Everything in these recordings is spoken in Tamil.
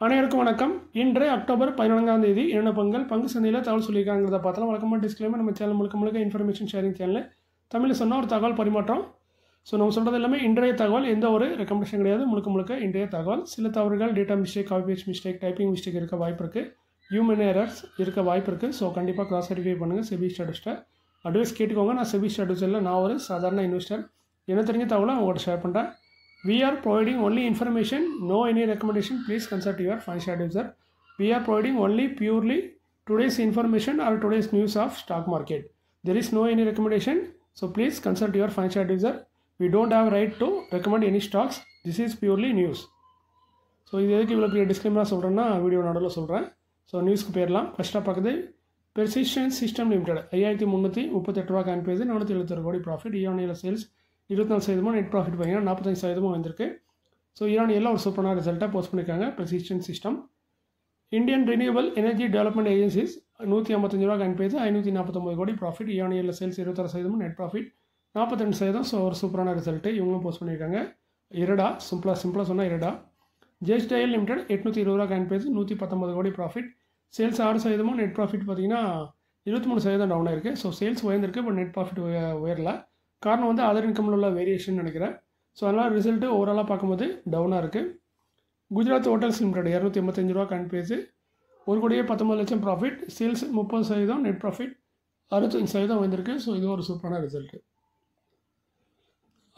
அனைவருக்கும் வணக்கம். இன்று அக்டோபர் 14ஆம் தேதி என்ன பங்கு சந்தையில் தகவல் சொல்லியிருக்காங்கிறத பார்த்தலாம். வழக்கமாக டிஸ்க்ளைமர், நம்ம சேனல் முழுக்க இன்ஃபர்மேஷன் ஷேரிங் சேனல். தமிழில் சொன்னால் ஒரு தகவல் பரிமாற்றம். ஸோ நம்ம சொல்கிறது எல்லாமே இன்றைய தகவல், எந்த ஒரு ரெக்கமெண்டேஷன் கிடையாது. முழுக்க இன்றைய தகவல். சில தவறுகள், data mistake, copy paste mistake, typing mistake இருக்க வாய்ப்பு இருக்குது, ஹியூமன் எரர்ஸ் இருக்க வாய்ப்பு இருக்குது. ஸோ கண்டிப்பாக கிராஸ் வெரிஃபை பண்ணுங்கள். செபி ஸ்டாட்டிஸ்ட்டை அட்வைஸ் கேட்டுக்கோங்க. நான் செபி ஸ்டாட்டிஸ்டில் நான் ஒரு சாதாரண இன்வெஸ்டர், என்ன தெரிஞ்ச தகவலை உங்கள்கிட்ட ஷேர் பண்ணுறேன். We are providing only information, no any recommendation. Please consult your financial advisor. We are providing only purely today's information or today's news of stock market. There is no any recommendation. So please consult your financial advisor. We don't have right to recommend any stocks. This is purely news. So இது எதுக்கு இவ்வளோ பெரிய டிஸ்க்ளைமராக சொல்கிறேன்னா வீடியோ நடுவில் சொல்கிறேன். ஸோ நியூஸ்க்கு போயிடலாம். ஃபஸ்ட்டாக பார்க்குது பெர்சிஸ்டன்ஸ் சிஸ்டம் லிமிடெட் 5338 ரூபா காயின் பேஜ், 476 கோடி ப்ராஃபிட். ஈரானியில் சேல்ஸ் 24%, நெட் ப்ராஃபிட் பார்த்தீங்கன்னா 45% வந்திருக்கு. ஸோ ஈரானியில் ஒரு சூப்பரான ரிசல்ட்டாக போஸ்ட் பண்ணியிருக்காங்க. Persistence System. Indian Renewable Energy Development Agencies 155 ரூபா காயின் பேஜ், 549 கோடி ப்ராஃபிட். ஈரானியில் சேல்ஸ் 26%, நெட் ப்ராஃபிட் 42%. ஸோ ஒரு சூப்பரான ரிசல்ட்டு இவங்களும் போஸ்ட் பண்ணியிருக்காங்க. இரடா சிம்பிளாக சொன்னால் இரடா. ஜெஸ்ட் டயல் லிமிடெட் 820 ரூபா காயின் பேஜ், 119 கோடி ப்ராஃபிட். சேல்ஸ் 6%, நெட் ப்ராஃபிட் பார்த்தீங்கன்னா 23% டவுன் ஆயிருக்கு. ஸோ சேல்ஸ் உயர்ந்திருக்கு, பட் நெட் ப்ராஃபிட் உயரல. காரணம் வந்து அதர் இன்கமில் உள்ள வேரியேஷன் நினைக்கிறேன். ஸோ அதனால் ரிசல்ட்டு ஓவராலாக பார்க்கும்போது டவுனாக இருக்குது. குஜராத் ஹோட்டல்ஸ் லிமிடெட் 285 ரூபா காயின் பேஜ், 1,19 லட்சம் ப்ராஃபிட். சேல்ஸ் 30%, நெட் ப்ராஃபிட் 65% வந்திருக்கு. ஸோ இது ஒரு சூப்பரான result.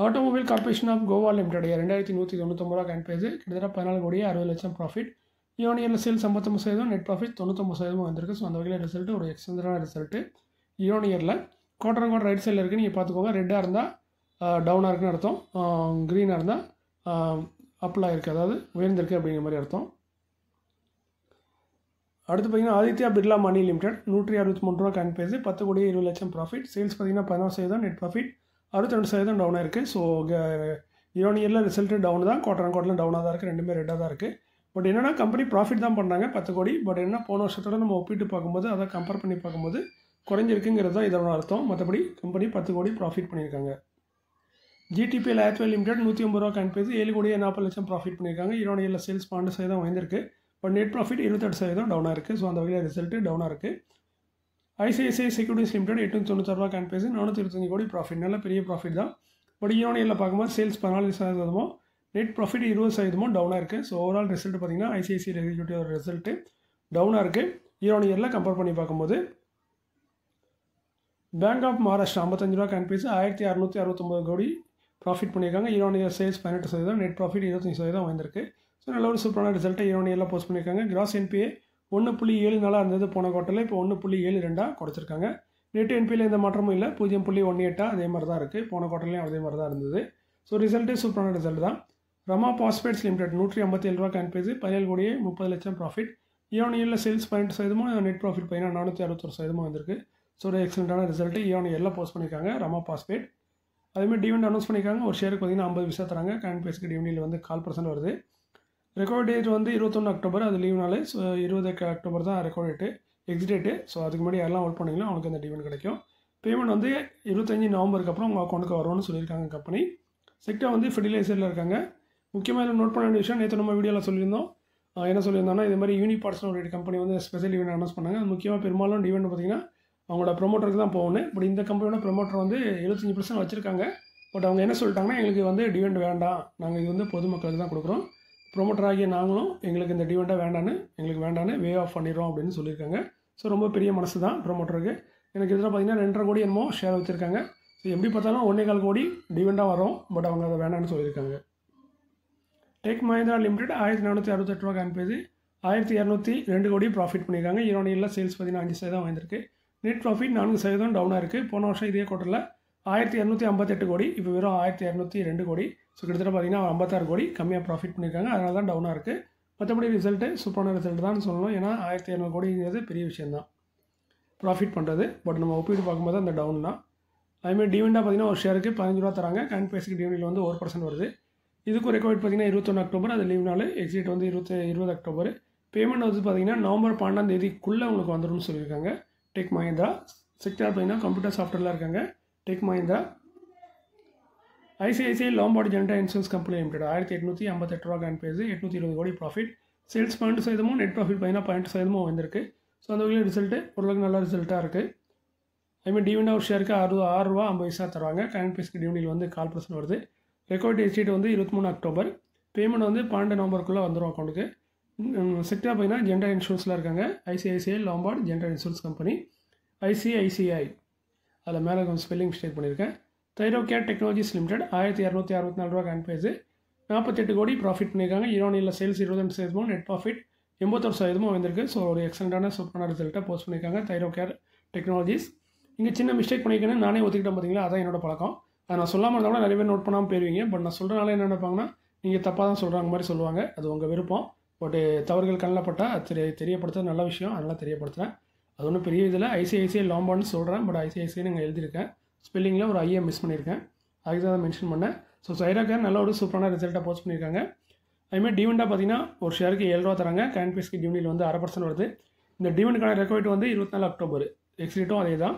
Automobile corporation of Goa limited 2199 ரூபா காயின் பேஜ், கிட்டத்தட்ட 14,60 லட்சம் ப்ராஃபிட். ஈரானியில் சேல்ஸ் 59%, நெட் ப்ராஃபிட் 99% வந்திருக்கு. ஸோ அந்த வகையில் ரிசல்ட்டு ஒரு எக்ஸலண்டான ரிசல்ட்டு. ஈரானியரில் குவார்டர் ரைட் சைடில் இருக்குது, நீங்கள் பார்த்துக்கோங்க. ரெட்டாக இருந்தால் டவுனாக இருக்குன்னு அர்த்தம், க்ரீனாக இருந்தால் அப்பிளாக இருக்குது, அதாவது உயர்ந்திருக்கு அப்படிங்கிற மாதிரி அர்த்தம். அடுத்து பார்த்தீங்கன்னா ஆதித்யா பிர்லா மணி லிமிடெட் 163 ரூபா காயின் பேஜ், 10,20 லட்சம் ப்ராஃபிட். சேல்ஸ் பார்த்தீங்கன்னா 16%, நெட் ப்ராஃபிட் 62% டவுனாக இருக்குது. ஸோ ஈரானியரில் ரிசல்ட்டு டவுன் தான், குவார்டரில் டவுனாக தான் இருக்குது, ரெண்டுமே ரெட்டாக தான் இருக்குது. பட் என்னென்னா கம்பெனி ப்ராஃபிட் தான் பண்ணுறாங்க 10 கோடி. பட் என்ன போன வருஷத்தோட நம்ம ஒப்பிட்டு பார்க்கும்போது, அதை கம்பேர் பண்ணி பார்க்கும்போது குறைஞ்சிருக்குங்கிறது தான் இதோட அர்த்தம். மற்றபடி கம்பெனி 10 கோடி ப்ராஃபிட் பண்ணியிருக்காங்க. ஜிடிபிஎல் ஏர்டெல் லிமிடெட் 150 ரூபா காயின் பேஜ், 7,40 லட்சம் ப்ராஃபிட் பண்ணியிருக்காங்க. ஈரானியில் சேல்ஸ் 12% வந்திருக்கு, பட் நெட் ப்ராஃபிட் 28% டவுனாக இருக்குது. ஸோ அந்த வகையில் ரிசல்ட்டு டவுனாக இருக்குது. ஐசிஐசிஐ செக்யூரிட்டிஸ் லிமிடெட் 896 ரூபா காயின் பேஜ், 425 கோடி ப்ராஃபிட். நல்ல பெரிய ப்ராஃபிட் தான். பட் ஈரானியில் பார்க்கும்போது சேல்ஸ் 14%, நெட் ப்ராஃபிட் 20% டவுனாக இருக்குது. ஸோ ஓவரால் ரிசல்ட் பார்த்திங்கன்னா ஐசிஐசிஐ எக்ஸிக்யூட்டிவ் ரிசல்ட்டு டவுனாக இருக்குது ஈரானியரில் கம்பேர் பண்ணி பார்க்கும்போது. பேங்க் ஆஃப் மகாராஷ்டிரா 55 ரூபா காயின் பேஜ், 1669 கோடி ப்ராஃபிட் பண்ணியிருக்காங்க. ஈரானியர் சேல்ஸ் 18%, நெட் ப்ராஃபிட் 25% வந்திருக்கு. ஸோ நல்ல ஒரு சூப்பரான ரிசல்ட்டை ஈரானியரில் போஸ்ட் பண்ணியிருக்காங்க. கிராஸ் என்பிஏ 1.74 இருந்தது போன குவார்ட்டரில், இப்போ 1.72 குறைச்சிருக்காங்க. நெட் என்பியில் எந்த மாற்றமும் இல்லை, 0.18 அதே மாதிரி தான் இருக்குது. போன குவார்ட்டர்லேயும் அதே மாதிரி தான் இருந்தது. ஸோ ரிசல்ட்டு சூப்பரான ரிசல்ட் தான். ரமா பாஸ்பேட்ஸ் லிமிடெட் 157 ரூபா காயின் பேஜ், 17,30 லட்சம் ப்ராஃபிட். ஈரானியரில் சேல்ஸ் 18%, நெட் ப்ராஃபிட் பார்த்தீங்கன்னா 461% வந்திருக்கு. ஸோ ஒரு எக்ஸலண்ட்டான ரிசல்ட்டு ஈரானியரில் போஸ்ட் பண்ணியிருக்காங்க ரமா பாஸ்பேட். அதேமாதிரி டிவிடெண்ட் அனௌன்ஸ் பண்ணியிருக்காங்க. ஒரு ஷேருக்கு பார்த்தீங்கன்னா 50 பைசா தராங்க. காயின் பேஸ்க்கு டிவிடெண்டில் வந்து 4% வருது. ரெக்கார்ட் டேட் வந்து 21 அக்டோபர், அது லீவ் நாள். ஸோ 20 அக்டோபர் தான் record date, exit date. So அதுக்கு முன்னாடி யாரெல்லாம் ஹோல்ட் பண்ணிங்களோ அவங்களுக்கு அந்த டிவிடெண்ட் கிடைக்கும். பேமெண்ட் வந்து 25 நவம்பருக்கு அப்புறம் உங்கள் அக்கௌண்ட்டுக்கு வரும்னு சொல்லியிருக்காங்க கம்பெனி. செக்டர் வந்து ஃபெர்டிலைசரில் இருக்காங்க. முக்கியமாக நோட் பண்ண வேண்டிய விஷயம், நேற்று நம்ம வீடியோவில் சொல்லியிருந்தோம். என்ன சொல்லியிருந்தோம்னா, இது மாதிரி யூனிபார்ட்ஸ்னு ஒரு கம்பெனி வந்து ஸ்பெஷல் டிவிடெண்ட் அனௌன்ஸ் பண்ணாங்க. அது முக்கியமாக பெரும்பாலும் டிவிடெண்ட் பார்த்தீங்கன்னா அவங்களோட ப்ரொமோட்டருக்கு தான் போகணும். பட் இந்த கம்பெனியோட ப்ரொமோட்டர் வந்து 75% வச்சுருக்காங்க. பட் அவங்க என்ன சொல்லிட்டாங்கன்னா, எங்களுக்கு வந்து டிவிடெண்ட் வேண்டாம், நாங்கள் இது வந்து பொதுமக்களுக்கு தான் கொடுக்குறோம், ப்ரொமோட்டர் ஆகிய நாங்களும் எங்களுக்கு இந்த டிவிடெண்டாக வேண்டான்னு வே ஆஃப் பண்ணிடுறோம் அப்படின்னு சொல்லியிருக்காங்க. ஸோ ரொம்ப பெரிய மனசு தான் ப்ரொமோட்டருக்கு. எனக்கு இதில் பார்த்தீங்கன்னா 2.5 கோடி என்னமோ ஷேர் வச்சுருக்காங்க. ஸோ எப்படி பார்த்தாலும் 1.25 கோடி டிவிடெண்டாக வரும். பட் அவங்க அதை வேண்டான்னு சொல்லியிருக்காங்க. டெக் மஹிந்திரா லிமிடெட் 1468 ரூபா காயின் பேஜ், 1202 கோடி ப்ராஃபிட் பண்ணியிருக்காங்க. ஈரானியில் சேல்ஸ் பார்த்தீங்கன்னா 5% வந்திருக்கு. நெட் ப்ராஃபிட் 4% டவுனாக இருக்குது. போன வருஷம் இதே குவார்ட்டரில் 1258 கோடி, இப்போ வெறும் 1202 கோடி. ஸோ கிட்டத்தட்ட பார்த்தீங்கன்னா 56 கோடி கம்மியாக ப்ராஃபிட் பண்ணியிருக்காங்க. அதனால தான் டவுனாக இருக்குது. மற்றபடி ரிசல்ட்டு சூப்பரான ரிசல்ட் தான் சொல்லணும். ஏன்னா 1200 கோடிங்கிறது பெரிய விஷயந்தான் ப்ராஃபிட் பண்ணுறது. பட் நம்ம ஒப்பிட்டு பார்க்கும்போது அந்த டவுன் தான். அதுமாதிரி டிவிடெண்டாக பார்த்தீங்கன்னா ஒரு ஷேருக்கு 15 ரூபா தராங்க. காயின் பேஸுக்கு டிவிடெண்டில் வந்து 1% வருது. இதுக்கும் ரெக்கார்ட் பார்த்தீங்கன்னா 21 அக்டோபர், அது லீவ் நாள். எக்ஸிட் வந்து 20 அக்டோபர். பேமெண்ட் வந்து பார்த்தீங்கன்னா நவம்பர் 12ஆம் தேதிக்குள்ளே உங்களுக்கு வந்துடும்னு சொல்லியிருக்காங்க. டெக் மஹிந்திரா செக்டார் பார்த்தீங்கன்னா கம்ப்யூட்டர் சாஃப்ட்வேரில் இருக்காங்க. Tech Mahindra. ICICI Lampard general insurance company limited 1858 ரூபா காயின் பேஜ், 820 கோடி ப்ராஃபிட். சேல்ஸ் 12% நெட் ப்ராஃபிட் பார்த்தீங்கன்னா 12% வந்திருக்கு. ஸோ அந்த வகையில் ரிசல்ட்டு ஓரளவுக்கு நல்ல ரிசல்ட்டாக இருக்குது. அதுமாதிரி டிவிடெண்ட் ஒரு ஷேருக்கு ₹6.50 தருவாங்க. கரண்ட் ப்ரைஸ்க்கு டிவிடெண்ட் வந்து 0.25% வருது. ரெக்கார்ட் டேட் ஷீட் வந்து 23 அக்டோபர். பேமெண்ட் வந்து 12 நவம்பருக்குள்ளே வந்துடும் அக்கௌண்ட்டுக்கு. செக்டார் பார்த்தீங்கன்னா ஜென்ரல் இன்சூரன்ஸில் இருக்காங்க. ICICI, Lombard, general insurance company, ICICI. அதில் மேலே கொஞ்சம் ஸ்பெல்லிங் மிஸ்டேக் பண்ணியிருக்கேன். Thyrocare technologies limited ₹1264 current price. 48 கோடி ப்ராஃபிட் பண்ணியிருக்காங்க. ஈரோனியில் சேல்ஸ் 22%, நெட் ப்ராஃபிட் 81% வந்திருக்கு. ஸோ ஒரு எக்ஸலண்ட்டான சூப்பரான ரிசல்ட்டை போஸ்ட் பண்ணியிருக்காங்க தைரோகேர் டெக்னாலஜிஸ். இங்கே சின்ன மிஸ்டேக் பண்ணியிருக்கேன்னு நானே ஒத்துக்கிட்டேன் பார்த்தீங்களா, அதான் என்னோட பழக்கம். அதை நான் சொல்லாமல் இருந்தால் கூட நிறைய பேர் நோட் பண்ணாமல் போயிருவீங்க. பட் நான் சொல்கிறனால என்ன நினைப்பாங்கன்னா, நீங்கள் தப்பாக தான் சொல்கிறாங்க மாதிரி சொல்லுவாங்க. அது உங்கள் விருப்பம். பட் தவறுகள் கண்ணப்பட்டால் தெரியப்படுத்துறது நல்ல விஷயம். அதனால் தெரியப்படுத்துகிறேன். அது ஒன்றும் பெரிய இதில் ஐசிஐசிஐ லாம்பார்ட்னு சொல்கிறேன். பட் ஐசிஐசிஐ நீங்கள் எழுதியிருக்கேன். ஸ்பெல்லிங்கில் ஒரு ஐயை மிஸ் பண்ணியிருக்கேன். அதுக்கு தான் மென்ஷன் பண்ணேன். ஸோ தைரோகேர் நல்ல ஒரு சூப்பரான ரிசல்ட்டை போஸ்ட் பண்ணியிருக்காங்க. அதுமாதிரி டிவிடெண்டாக பார்த்தீங்கன்னா ஒரு ஷேருக்கு ₹7 தராங்க. கரண்ட் ப்ரைஸ்க்கு டிவிடெண்ட் வந்து 0.5% வருது. இந்த டிவிடெண்டுக்கான ரெக்கார்ட் வந்து 24 அக்டோபர். எக்ஸிட்டும் அதே தான்.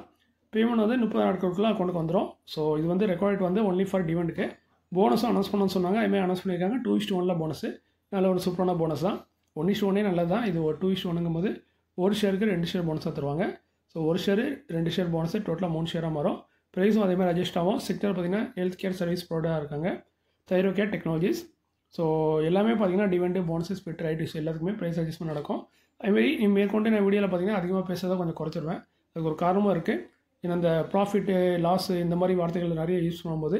பேமெண்ட் வந்து 30 நாட்களுக்குள்ள அக்கௌண்ட்டுக்கு வந்துடும். ஸோ இது வந்து ரெக்கார்ட் வந்து ஒன்லி ஃபார் டிவிடெண்டுக்கு. போனஸும் அனௌன்ஸ் பண்ணணும்னு சொன்னாங்க. அதுமாதிரி அனௌன்ஸ் பண்ணியிருக்காங்க. 2:1 போனஸு. நல்ல ஒரு சூப்பரான போனஸ் தான். 1:1 நல்லது தான். இது ஒரு 2:1 போது ஒரு ஷேருக்கு 2 ஷேர் போனஸாக தருவாங்க. ஸோ ஒரு ஷேரு 2 ஷேர் போனஸு டோட்டலாக 3 ஷேராக மாறும். ப்ரைஸும் அதேமாதிரி அட்ஜஸ்ட் ஆகும். செக்டர் பார்த்தீங்கன்னா ஹெல்த் கேர் சர்வீஸ் ப்ரொவைடராக இருக்காங்க தைரோகேர் டெக்னாலஜிஸ். ஸோ எல்லாமே பார்த்தீங்கன்னா டிவிடெண்ட், போனஸஸ், ஸ்பிட், ரைட்ஸ் எல்லாத்துக்குமே ப்ரைஸ் அட்ஜஸ்ட்மெண்ட் நடக்கும். அதுமாதிரி மேற்கொண்டு நான் வீடியோவில் பார்த்தீங்கன்னா அதிகமாக பேசுறதை கொஞ்சம் குறைச்சிருவேன். அதுக்கு ஒரு காரணமும் இருக்குது. ஏன்னா இந்த ப்ராஃபிட்டு, லாஸு இந்த மாதிரி வார்த்தைகள் நிறைய யூஸ் பண்ணும்போது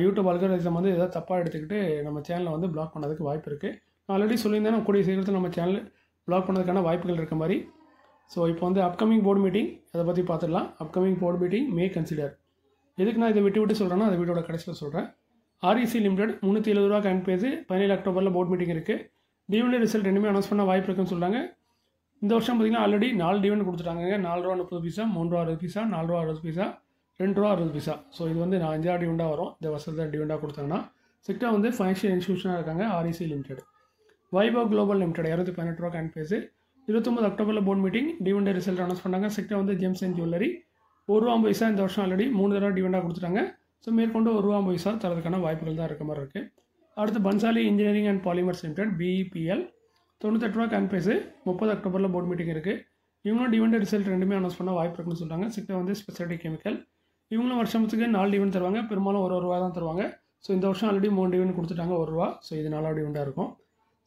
யூடியூப் அல்காரிதம் வந்து எதாவது தப்பாக எடுத்துக்கிட்டு நம்ம சேனலை வந்து பிளாக் பண்ணதுக்கு வாய்ப்பு இருக்குது. நான் ஆல்ரெடி சொல்லியிருந்தேன், நான் கூடிய சீக்கிரத்தில் நம்ம சேனல் பிளாக் பண்ணதுக்கான வாய்ப்புகள் இருக்க மாதிரி. ஸோ இப்போ வந்து அப்கமிங் போர்டு மீட்டிங் அதை பற்றி பார்த்துடலாம். அப்கமிங் போர்டு மீட்டிங் மே கன்சிடர். எதுக்கு நான் இதை விட்டு சொல்கிறேன்னா அந்த வீடியோட கடைசியில் சொல்கிறேன். REC limited ₹370 current price. 17 அக்டோபரில் போர்டு மீட்டிங் இருக்குது. டிவிடெண்ட் ரிசல்ட் ரெண்டுமே அனௌன்ஸ் பண்ண வாய்ப்பு இருக்குன்னு சொல்கிறாங்க. இந்த வருஷம் பார்த்திங்கன்னா ஆல்ரெடி 4 டிவிடெண்ட் கொடுத்துட்டாங்க. ₹4.30, ₹3.60, ₹4.60, ₹2.60. ஸோ இது வந்து 5 டிவிடெண்டாக வரும். இந்த வருஷத்தில் டிவிடெண்டாக கொடுத்தாங்கன்னா செக்டர் வந்து ஃபைனான்ஷியல் இன்ஸ்டியூஷனாக இருக்காங்க. REC limited. Vaibhav global limited ₹218 current price. 29 அக்டோபரில் board meeting. Dividend result announce பண்ணாங்க. செக்டர் வந்து ஜெம்ஸ் அண்ட் ஜுவல்லரி ₹1.50 இந்த வருஷம் ஆல்ரெடி 3 தடவை டிவிடெண்டாக கொடுத்துட்டாங்க. ஸோ மேற்கொண்டு ₹1.50 தரதுக்கான வாய்ப்புகள் தான் இருக்க மாதிரி இருக்குது. அடுத்து Bansali engineering and polymers limited BEPL ₹98 current price. 30 அக்டோபரில் போர்டு மீட்டிங் இருக்குது. இவங்களும் டிவிடெண்ட் ரிசல்ட் ரெண்டுமே அனௌன்ஸ் பண்ண வாய்ப்பு இருக்குன்னு சொல்கிறாங்க. செக்டர் வந்து ஸ்பெஷாலிட்டி கெமிக்கல். இவங்களும் வருஷத்துக்கு 4 டிவிடெண்ட் தருவாங்க. பெரும்பாலும் ₹1 தான் தருவாங்க. ஸோ இந்த வருஷம் ஆல்ரெடி 3 டிவிடெண்ட் கொடுத்துட்டாங்க ₹1. ஸோ இது 4வது டிவிடெண்டாக இருக்கும்.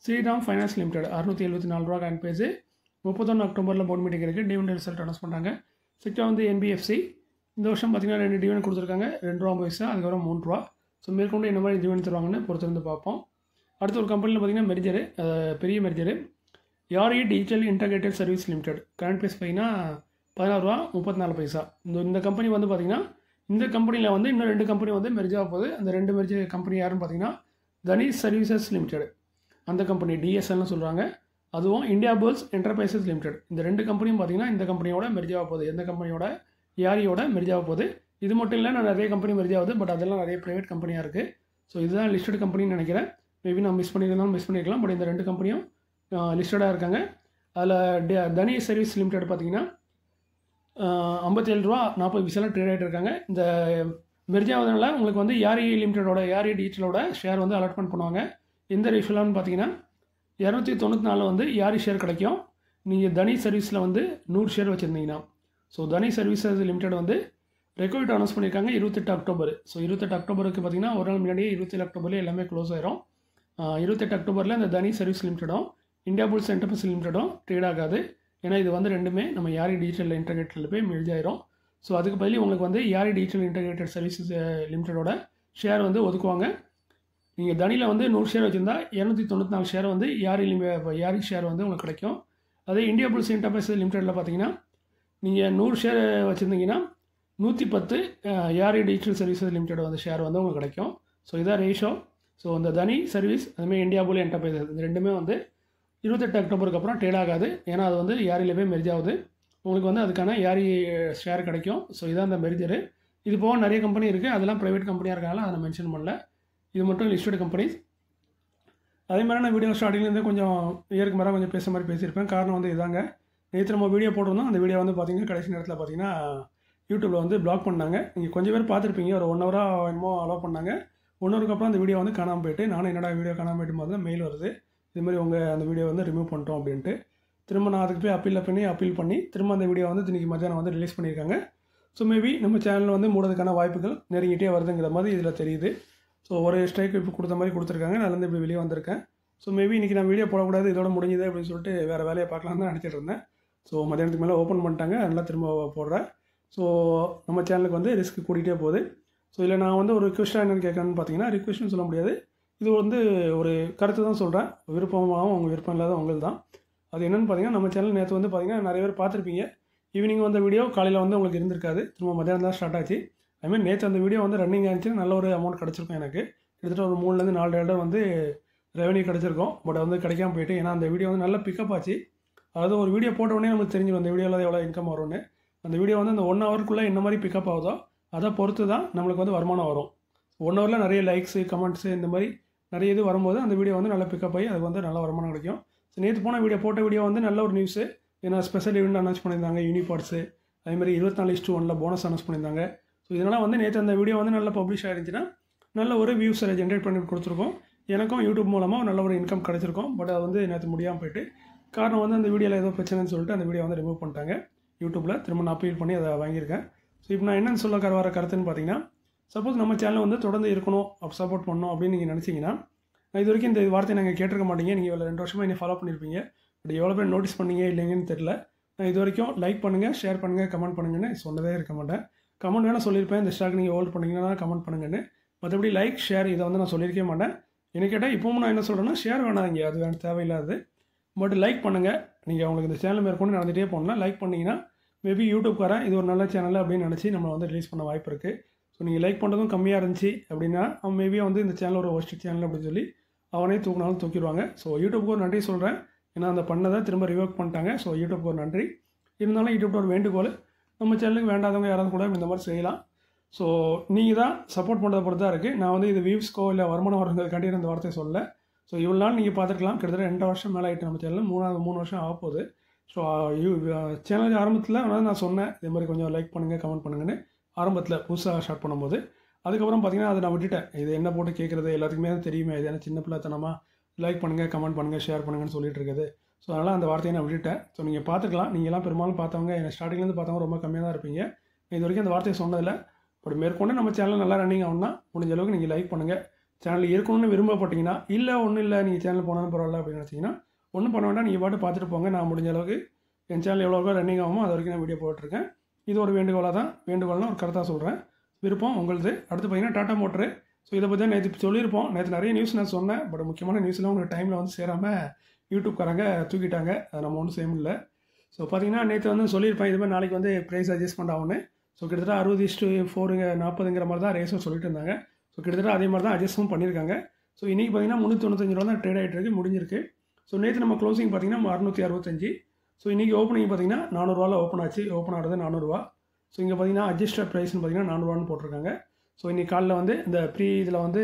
Shriram finance limited ₹674 current price. 31 அக்டோபரில் போர்டு மீட்டிங் இருக்குது. டிவிடெண்ட் ரிசல்ட் அனௌன்ஸ் பண்ணுறாங்க. செக்டர் வந்து NBFC. இந்த வருஷம் பார்த்திங்கன்னா 2 டிவிடெண்ட் கொடுத்துருக்காங்க. ₹2.50, அதுக்கப்புறம் ₹3. ஸோ மேற்கொண்டு என்ன மாதிரி டிவிடெண்ட் தருவாங்கன்னு பொறுத்திருந்து பார்ப்போம். அடுத்த ஒரு கம்பெனியில் பார்த்திங்கன்னா மெர்ஜரு, பெரிய மெர்ஜரு, யார்இ digital integrated service limited. Current price பார்த்திங்கன்னா ₹16.34. இந்த கம்பெனி வந்து பார்த்திங்கன்னா இந்த கம்பெனியில் வந்து இன்னும் 2 கம்பெனி வந்து மெர்ஜாக போகுது. அந்த 2 மெர்ஜர் கம்பெனி யாருன்னு பார்த்திங்கன்னா தனிஷ் சர்வீசஸ் லிமிடெட். அந்த கம்பெனி DSLன்னு சொல்கிறாங்க. அதுவும் இந்தியா புல்ஸ் என்டர்பிரைசஸ் லிமிடெட். இந்த 2 கம்பெனியும் பார்த்திங்கன்னா இந்த கம்பெனியோட மெர்ஜாக போகுது. எந்த கம்பெனியோட? யாரியோட மெர்ஜாக போகுது. இது மட்டும் இல்லை, நான் நிறைய கம்பெனி மெர்ஜ் ஆகுது. பட் அதெல்லாம் நிறைய ப்ரைவேட் கம்பெனியாக இருக்குது. ஸோ இதுதான் லிஸ்டட் கம்பெனின்னு நினைக்கிறேன். மேபி நான் மிஸ் பண்ணியிருக்கலாம். பட் இந்த 2 கம்பெனியும் லிஸ்டடாக இருக்காங்க. அதில் தனிஷ் சர்வீஸ் லிமிடெட் பார்த்திங்கன்னா ₹57.40 ட்ரேட் ஆகிட்டு இருக்காங்க. இந்த மெர்ஜ் ஆகுதுனால உங்களுக்கு வந்து யார்இ லிமிடெடோட, யார்இ டிஜிட்டலோட ஷேர் வந்து அலாட்மெண்ட் பண்ணுவாங்க. எந்த ரேஷியோலான்னு பார்த்தீங்கன்னா 294 வந்து யார்இ ஷேர் கிடைக்கும். நீங்கள் தனிஷ் சர்வீஸில் வந்து 100 ஷேர் வச்சுருந்தீங்கன்னா. ஸோ தனிஷ் சர்வீசஸ் லிமிடெட் வந்து ரெக்கார்ட் அனௌன்ஸ் பண்ணியிருக்காங்க 28 அக்டோபர். ஸோ 28 அக்டோபருக்கு பார்த்திங்கன்னா ஒரு நாள் முன்னாடியே 27 அக்டோபர்லேயே எல்லாமே க்ளோஸ் ஆயிரும். 28 அக்டோபரில் இந்த தனிஷ் சர்வீஸ் லிமிடெடும் இந்தியா புல்ஸ் என்டர்பிரைஸ் லிமிடெடும் ட்ரேட் ஆகாது. ஏன்னா இது வந்து ரெண்டுமே நம்ம யார்இ டிஜிட்டல் இன்டகிரேட்டரில் போய் மெர்ஜ் ஆயிரும். ஸோ அதுக்கு பதில் உங்களுக்கு வந்து யார்இ டிஜிட்டல் இன்டகிரேட்டட் சர்வீசஸ் லிமிடெடோட ஷேர் வந்து ஒதுக்குவாங்க. நீங்கள் தனியில் வந்து 100 ஷேர் வச்சுருந்தா 294 ஷேர் வந்து யார்இ ஷேர் வந்து உங்களுக்கு கிடைக்கும். அதே இந்தியா புல்ஸ் என்டர்பிரைஸ் லிமிடெடில் பார்த்தீங்கன்னா நீங்கள் 100 ஷேர் வச்சுருந்தீங்கன்னா 110 யார்இ டிஜிட்டல் சர்வீசஸ் லிமிடெட் வந்து ஷேர் வந்து உங்களுக்கு கிடைக்கும். ஸோ இதான் ரேஷோ. ஸோ இந்த தனி சர்வீஸ் அதுமாதிரி இந்தியா புல் என்டர்பிரைசஸ் இந்த ரெண்டுமே வந்து 28 அக்டோபருக்கு அப்புறம் ட்ரேட் ஆகாது. ஏன்னா அது வந்து யாரில் போய் மெர்ஜ் ஆகுது. உங்களுக்கு வந்து அதுக்கான யார்இ ஷேர் கிடைக்கும். ஸோ இதான் அந்த மெர்ஜரு. இது போக நிறைய கம்பெனி இருக்குது. அதெல்லாம் ப்ரைவேட் கம்பெனியாக இருக்காங்க. அதை நான் மென்ஷன் பண்ணல. இது மட்டும் லிஸ்டட் கம்பெனிஸ். அதே மாதிரி நான் வீடியோ ஸ்டார்டிங்லேருந்து கொஞ்சம் இயருக்கு மேலே கொஞ்சம் பேசுகிற மாதிரி பேசியிருப்பேன். காரணம் வந்து இதாங்க, நேற்று நம்ம வீடியோ போட்டிருந்தோம். அந்த வீடியோ வந்து பார்த்திங்கன்னா கடைசி நேரத்தில் பார்த்திங்கன்னா யூடியூப்பில் வந்து பிளாக் பண்ணாங்க. நீங்கள் கொஞ்சம் பேர் பார்த்துருப்பீங்க. ஒரு 1 ஹவராக என்னமோ அலோவ் பண்ணாங்க. 1 ஹவருக்கு அப்புறம் அந்த வீடியோ வந்து காணாமல் போயிட்டு, நானும் என்னடா வீடியோ காணாமல் போயிட்டு போது மெயில் வருது. இதுமாதிரி உங்கள் அந்த வீடியோ வந்து ரிமூவ் பண்ணிட்டோம் அப்படின்ட்டு. திரும்ப நான் அதுக்கு போய் அப்பீல் பண்ணி திரும்ப அந்த வீடியோ வந்து இன்றைக்கி மத்தியானம் வந்து ரிலீஸ் பண்ணியிருக்காங்க. ஸோ மேபி நம்ம சேனல் வந்து மூடுறதுக்கான வாய்ப்புகள் நெருங்கிட்டே வருதுங்கிற மாதிரி இதில் தெரியுது. ஸோ ஒரு ஸ்ட்ரைக் இப்போ கொடுத்த மாதிரி கொடுத்துருக்காங்க. நான் வந்து இப்படி வெளியே வந்திருக்கேன். ஸோ மேபி இன்றைக்கி நான் வீடியோ போடக்கூடாது, இதோட முடிஞ்சுது அப்படின்னு சொல்லிட்டு வேறு வேலையை பார்க்கலான்னு தான் நினச்சிட்டு இருந்தேன். ஸோ மத்தியானத்துக்கு மேலே ஓப்பன் பண்ணிட்டாங்க, அதனால் திரும்ப போடுறேன். ஸோ நம்ம சேனலுக்கு வந்து ரிஸ்க் கூட்டிகிட்டே போகுது. ஸோ இதில் நான் வந்து ஒரு ரிக்வெஸ்ட்டாக என்னென்னு கேட்கணுன்னு பார்த்தீங்கன்னா, ரிக்வெஸ்ட்னு சொல்ல முடியாது, இது வந்து ஒரு கருத்து தான் சொல்கிறேன். விருப்பமாகவும் உங்கள் விருப்பம் இல்லாத உங்களுக்கு தான். அது என்னென்னு பார்த்தீங்கன்னா, நம்ம சேனல் நேற்று வந்து பார்த்தீங்கன்னா நிறைய பேர் பார்த்துருப்பீங்க. ஈவினிங் வந்த வீடியோ காலையில் வந்து உங்களுக்கு இருந்திருக்காது, திரும்ப மத்தியானம் தான் ஸ்டார்ட் ஆச்சு. நேற்று அந்த வீடியோ வந்து ரன்னிங் ஆச்சு, நல்ல ஒரு அமௌண்ட் கிடச்சிருக்கும். எனக்கு கிட்டத்தட்ட ஒரு 3லேருந்து 4 டாலர் வந்து ரெவன்யூ கிடச்சிருக்கும். பட் வந்து கிடைக்காம போயிட்டு, ஏன்னா அந்த வீடியோ வந்து நல்ல பிக்கப் ஆச்சு. அதாவது ஒரு வீடியோ போட்ட உடனே நமக்கு தெரிஞ்சிடும் அந்த வீடியோவில் எவ்வளோ இன்கம் வரும்னு. அந்த வீடியோ வந்து அந்த 1 ஹவருக்குள்ளே என்ன மாதிரி பிக்கப் ஆகுதோ அதை பொறுத்து தான் நம்மளுக்கு வந்து வருமானம் வரும். 1 ஹவரில் நிறைய லைக்ஸு, கமெண்ட்ஸு இந்த மாதிரி நிறைய இது வரும்போது அந்த வீடியோ வந்து நல்லா பிக்கப் ஆகி அதுக்கு வந்து நல்ல வருமானம் கிடைக்கும். ஸோ நேற்று போட்ட வீடியோ வந்து நல்ல ஒரு நியூஸு. ஏன்னா ஸ்பெஷல் ஈவெண்ட் அனௌன்ஸ் பண்ணியிருந்தாங்க, யூனிபார்ட்ஸு, அதேமாதிரி 24:1 போனஸ் அனௌன்ஸ் பண்ணியிருந்தாங்க. ஸோ இதனால் வந்து நேற்று அந்த வீடியோ வந்து நல்லா பப்ளிஷ் ஆகிருந்துச்சுன்னா நல்ல ஒரு வியூஸை ஜென்ரேட் பண்ணி கொடுத்துருக்கோம். எனக்கும் யூடியூப் மூலமாக நல்ல ஒரு இன்கம் கிடச்சிருக்கும். பட் அது வந்து நேற்று முடியாமல் போயிட்டு, காரணம் வந்து அந்த வீடியோவில் ஏதோ பிரச்சனைன்னு சொல்லிட்டு அந்த வீடியோ வந்து ரிமூவ் பண்ணிட்டாங்க யூடியூப்பில். திரும்ப நான் அப்பீல் பண்ணி அதை வாங்கியிருக்கேன். ஸோ இப்போ நான் என்னென்னு சொல்ல வர கருத்துன்னு பார்த்தீங்கன்னா, சப்போஸ் நம்ம சேனல் வந்து தொடர்ந்து இருக்கணும், சப்போர்ட் பண்ணணும் அப்படின்னு நீங்கள் நினச்சிங்கன்னா, நான் இது வரைக்கும் இந்த வார்த்தையை நாங்கள் கேட்டிருக்க மாட்டீங்க. நீங்கள் 2 வருஷமாக என்னை ஃபாலோ பண்ணியிருப்பீங்க. பட் எவ்வளோ பேர் நோட்டீஸ் பண்ணீங்க இல்லைங்கன்னு தெரில. நான் இது வரைக்கும் லைக் பண்ணுங்கள், ஷேர் பண்ணுங்கள், கமெண்ட் பண்ணுங்கன்னு சொன்னதே இருக்க மாட்டேன். கமெண்ட் வேணால் சொல்லியிருப்பேன், இந்த ஸ்டாக் நீங்கள் ஹோல்ட் பண்ணிங்கன்னா கமெண்ட் பண்ணுங்கன்னு. மற்றபடி லைக், ஷேர் இதை வந்து நான் சொல்லியிருக்கே மாட்டேன். என்ன கேட்டால் இப்போவும் நான் என்ன சொல்கிறேன்னா, ஷேர் வேணாதீங்க, அது தேவையில்லாது. பட் லைக் பண்ணுங்கள். நீங்கள் உங்களுக்கு இந்த சேனல் மேற்கொண்டு நடந்துகிட்டே போகணும்னா லைக் பண்ணிங்கன்னா மேபி யூடியூப்காரன் இது ஒரு நல்ல சேனல் அப்படின்னு நினச்சி நம்மளை வந்து ரிலீஸ் பண்ண வாய்ப்பு இருக்குது. ஸோ நீங்கள் லைக் பண்ணுறதும் கம்மியாக இருந்துச்சு அப்படின்னா அவன் மேபி வந்து இந்த சேனல் ஒரு ஒர்ஸ்ட் சேனல் அப்படின்னு சொல்லி அவனே தூக்கினாலும் தூக்கிடுவாங்க. ஸோ யூடியூப்க்கு ஒரு நன்றி சொல்கிறேன். ஏன்னா அந்த பண்ணதை திரும்ப ரிவர்க் பண்ணிட்டாங்க. ஸோ யூடியூப்க்கு ஒரு நன்றி. இருந்தாலும் யூடியூப் ஒரு வேண்டுகோள், நம்ம சேனலுக்கு வேண்டாதவங்க யாராவது கூட இந்த மாதிரி செய்யலாம். ஸோ நீங்கள் தான் சப்போர்ட் பண்ணுறதை பொறுத்து தான் இருக்குது. நான் வந்து இது வியூஸ்க்கோ இல்லை வருமானம் வரதுக்காண்டி இந்த வார்த்தையை சொல்லலை. ஸோ இவ்வளோ நாள் நீங்கள் பார்த்துருக்கலாம், கிட்டத்தட்ட 2 வருஷம் மேலே ஆகிட்டு நம்ம சேனல், 3 வருஷம் ஆகப்போகுது. ஸோ சேனல் ஆரம்பத்தில் நான் சொன்னேன் இதே மாதிரி கொஞ்சம் லைக் பண்ணுங்கள், கமெண்ட் பண்ணுங்கன்னு ஆரம்பத்தில் புதுசாக ஸ்டார்ட் பண்ணும்போது. அதுக்கப்புறம் பார்த்தீங்கன்னா அதை நான் விட்டுட்டேன். இது என்ன போட்டு கேட்குறது, எல்லாத்துக்குமே தான் தெரியுமே, இது என்ன சின்ன பிள்ளைத்தனமாக லைக் பண்ணுங்கள், கமெண்ட் பண்ணுங்கள், ஷேர் பண்ணுங்கன்னு சொல்லிட்டு இருக்குது. ஸோ அதனால் அந்த வார்த்தையை நான் விட்டுட்டேன். ஸோ நீங்கள் பார்த்துக்கலாம், நீங்கள்லாம் பெரும்பாலும் பார்த்தவங்க, என்னை ஸ்டார்டிங்லேருந்து பார்த்தவங்க ரொம்ப கம்மியாக தான் இருப்பீங்க. இது வரைக்கும் அந்த வார்த்தையை சொன்னதில்லை. பட் மேற்கொண்டு நம்ம சேனல் நல்லா ரன்னிங் ஆகும்னா முடிஞ்ச அளவுக்கு நீங்கள் லைக் பண்ணுங்கள். சேனல் இருக்கணும்னு விரும்பப்பட்டீங்கன்னா, இல்லை ஒன்றும் இல்லை நீங்கள் சேனல் போனாலும் பரவாயில்ல அப்படின்னு நினச்சிங்கன்னா ஒன்றும் பண்ண வேண்டாம், நீங்கள் பாட்டு பார்த்துட்டு போங்க. நான் முடிஞ்ச அளவுக்கு என் சேனல் எவ்வளோ ரன்னிங் ஆகுமோ அது வரைக்கும் நான் வீடியோ போட்டுருக்கேன். இது ஒரு வேண்டுகோள்னா ஒரு கருத்தாக சொல்கிறேன். விருப்பம் உங்களுது. அடுத்து பார்த்தீங்கன்னா டாட்டா மோட்டரு. ஸோ இதை பற்றி நேற்று சொல்லியிருப்போம். நேற்று நிறைய நியூஸ் நான் சொன்னேன். பட் முக்கியமான நியூஸ்லாம் உங்களுக்கு டைமில் வந்து சேராமல் யூடியூப்காரங்க தூக்கிட்டாங்க. அதை நம்ம ஒன்றும் செய்ய முடியல. ஸோ பார்த்தீங்கன்னா நேற்று வந்து சொல்லியிருப்பேன், இதுமாதிரி நாளைக்கு வந்து ப்ரைஸ் அட்ஜஸ்ட்மெண்ட் ஆகும்னு. ஸோ கிட்டத்தட்ட 60:4 40ங்கிற மாதிரி தான் ரேஸும் சொல்லிட்டு இருந்தாங்க. ஸோ கிட்டத்தட்ட அதே மாதிரி தான் அட்ஜஸ்ட்டும் பண்ணியிருக்காங்க. ஸோ இன்றைக்கி பார்த்தீங்கன்னா 395 ரூபா தான் ட்ரேட் ஆகிட்டு இருக்கு, முடிஞ்சிருக்கு. ஸோ நேற்று நம்ம க்ளோசிங் பார்த்தீங்கன்னா 665. ஸோ இன்றைக்கி ஓப்பனிங் பார்த்தீங்கன்னா 400 ரூபாவில் ஓப்பன் ஆச்சு. ஓப்பன் ஆகிறது 400 ரூபா. ஸோ இங்கே பார்த்தீங்கன்னா அட்ஜஸ்டட் ப்ரைஸ்னு பார்த்தீங்கன்னா 400 ரூபான்னு போட்டிருக்காங்க. ஸோ இன்றைக்கி காலையில் வந்து இந்த இதில் வந்து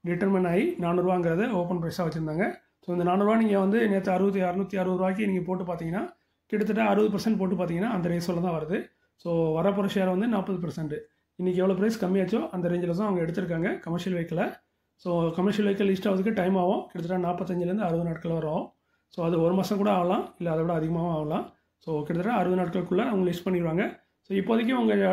டிட்டர்மின் ஆகி 400 ரூபாங்கிறத ஓப்பன் ப்ரைஸாக வச்சுருந்தாங்க. ஸோ இந்த 400 ரூபா நீங்கள் வந்து நேற்று 660 ரூபாய்க்கு நீங்கள் போட்டு பார்த்தீங்கன்னா கிட்டத்தட்ட 60% போட்டு பார்த்தீங்கன்னா அந்த ரேஸில் தான் வருது. ஸோ வரப்போகிற ஷேர் வந்து 40%. இன்றைக்கி எவ்வளோ ப்ரைஸ் கம்மியாச்சோ அந்த ரேஞ்சில் தான் அவங்க எடுத்திருக்காங்க கமர்ஷியல் வெஹிக்கிளை. ஸோ கமர்ஷியல் வெஹிக்கிள் லிஸ்ட் ஆகிறதுக்கு டைம் ஆகும். கிட்டத்தட்ட 45லேருந்து 60 நாட்கள் வரும். ஸோ அது 1 மாதம் கூட ஆகலாம், இல்லை அதை விட அதிகமாகவும் ஆகலாம். ஸோ கிட்டத்தட்ட 60 நாட்களுக்குள்ளே அவங்க லிஸ்ட் பண்ணிடுவாங்க. ஸோ இப்போதைக்கு உங்கள்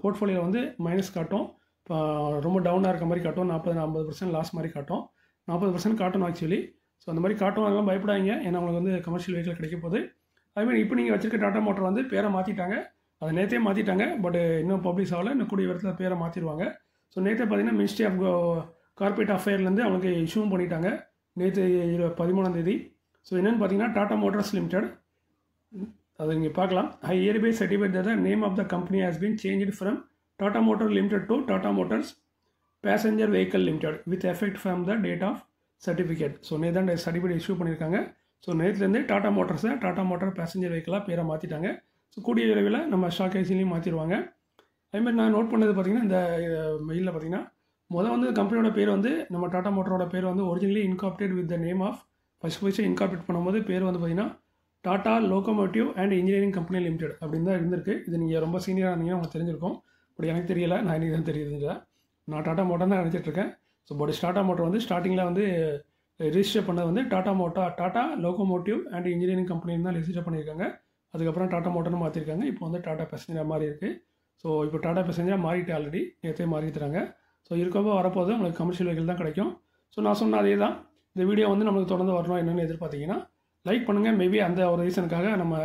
போர்ட்ஃபோலியோவில் வந்து மைனஸ் காட்டும், இப்போ ரொம்ப டவுனாக இருக்க மாதிரி காட்டும், 40-50% லாஸ் மாதிரி காட்டும், 40% காட்டணும் ஆக்சுவலி. ஸோ அந்த மாதிரி காட்டும், அதெல்லாம் பயப்படாதீங்க. ஏன்னா உங்களுக்கு வந்து கமர்ஷியல் வெஹிக்கிள் கிடைக்க போகுது. அதுமாதிரி இப்போ நீங்கள் வச்சிருக்க டாட்டா மோட்டர் வந்து பேரை மாற்றிட்டாங்க. அதை நேற்றே மாற்றிட்டாங்க. பட் இன்னும் பப்ளிஷ் ஆகலை, இன்னும் கூடிய விதத்தில் பேரை மாற்றிடுவாங்க. ஸோ நேற்றே பார்த்தீங்கன்னா மினிஸ்ட்ரி ஆஃப் கார்பரேட் அஃபேர்லேருந்து அவங்களுக்கு இஷ்யூவும் பண்ணிட்டாங்க நேற்று 13ஆம் தேதி. ஸோ என்னென்னு பார்த்தீங்கன்னா டாடா மோட்டார்ஸ் லிமிடெட், அதை நீங்கள் பார்க்கலாம். ஐ hereby certify that the name of the company has been changed from Tata Motor Limited to Tata Motors Passenger Vehicle Limited with effect from the date of certificate. So நேற்று தான் சர்டிஃபிகேட் இஷ்யூ பண்ணியிருக்காங்க. ஸோ நேற்றுலேருந்து டாடா மோட்டர்ஸை டாடா மோட்டார் பேசஞ்சர் வெஹிக்கிளாக பேரை மாற்றிட்டாங்க. ஸோ கூடிய விரைவில் நம்ம ஸ்டாக் எக்ஸ்சேஞ்சிலையும் மாற்றிடுவாங்க. அதுமாதிரி நான் நோட் பண்ணது பார்த்திங்கன்னா இந்த மெயிலில் பார்த்திங்கன்னா வந்து கம்பெனியோட பேர் வந்து நம்ம டாடா மோட்டரோட பேர் வந்து originally incorporate with the name of first incorporate பண்ணும்போது பேர் வந்து பார்த்திங்கன்னா Tata locomotive and engineering company limited அப்படின்னு தான் இருந்திருக்கு. இது நீங்கள் ரொம்ப சீனியராக இருந்தீங்கன்னா உங்களுக்கு தெரிஞ்சிருக்கும். பட் எனக்கு தெரியலை, நான் இன்றைக்கி தான் தெரியுதுங்க. நான் டாடா மோட்டர் தான் நினச்சிட்ருக்கேன். ஸோ பட் டாடா மோட்டர் வந்து ஸ்டார்டிங்கில் வந்து ரிஜிஸ்டர் பண்ணது வந்து டாடா லோகோமோட்டிவ் அண்ட் இன்ஜினியரிங் கம்பெனின்னு தான் ரிஜிஸ்டர் பண்ணியிருக்காங்க. அதுக்கப்புறம் டாடா மோட்டர்னு மாற்றிருக்காங்க. இப்போ வந்து டாடா பேசஞ்சர் மாதிரி இருக்குது. ஸோ இப்போ டாடா பேசஞ்சர் மாறிட்டு ஆல்ரெடி நேற்றே மாறிட்டுறாங்க. ஸோ இருக்கப்போ வரப்போது உங்களுக்கு கமர்ஷியல் வெஹிக்கிள் தான் கிடைக்கும். ஸோ நான் சொன்ன அதே தான். இந்த வீடியோ வந்து நம்மளுக்கு தொடர்ந்து வரணும் என்னென்னு எதிர்பார்த்தீங்கன்னா லைக் பண்ணுங்கள். மேபி அந்த ஒரு ரீசனுக்காக நம்ம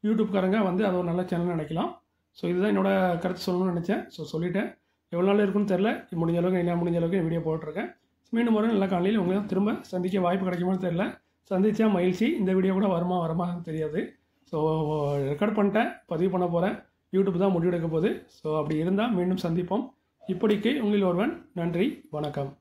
யூடியூப்காரங்க வந்து அது ஒரு நல்ல சேனல்னு நினைக்கலாம். ஸோ இதுதான் என்னோட கருத்து சொல்லணும்னு நினச்சேன். ஸோ சொல்லிட்டேன். எவ்வளோ நாள் இருக்குன்னு தெரில. முடிஞ்ச அளவுக்கு வீடியோ போட்டிருக்கேன். மீண்டும் ஒரு நல்ல காலையில் உங்களை திரும்ப சந்திக்க வாய்ப்பு கிடைக்குமான்னு தெரில. சந்திச்சா மகிழ்ச்சி. இந்த வீடியோ கூட வருமானு தெரியாது. ஸோ ரெக்கார்ட் பண்ணிட்டேன், பதிவு பண்ண போகிறேன். யூடியூப் தான் முடிவெடுக்க போகுது. ஸோ அப்படி இருந்தால் மீண்டும் சந்திப்போம். இப்படிக்கு உங்களில் ஒருவன். நன்றி, வணக்கம்.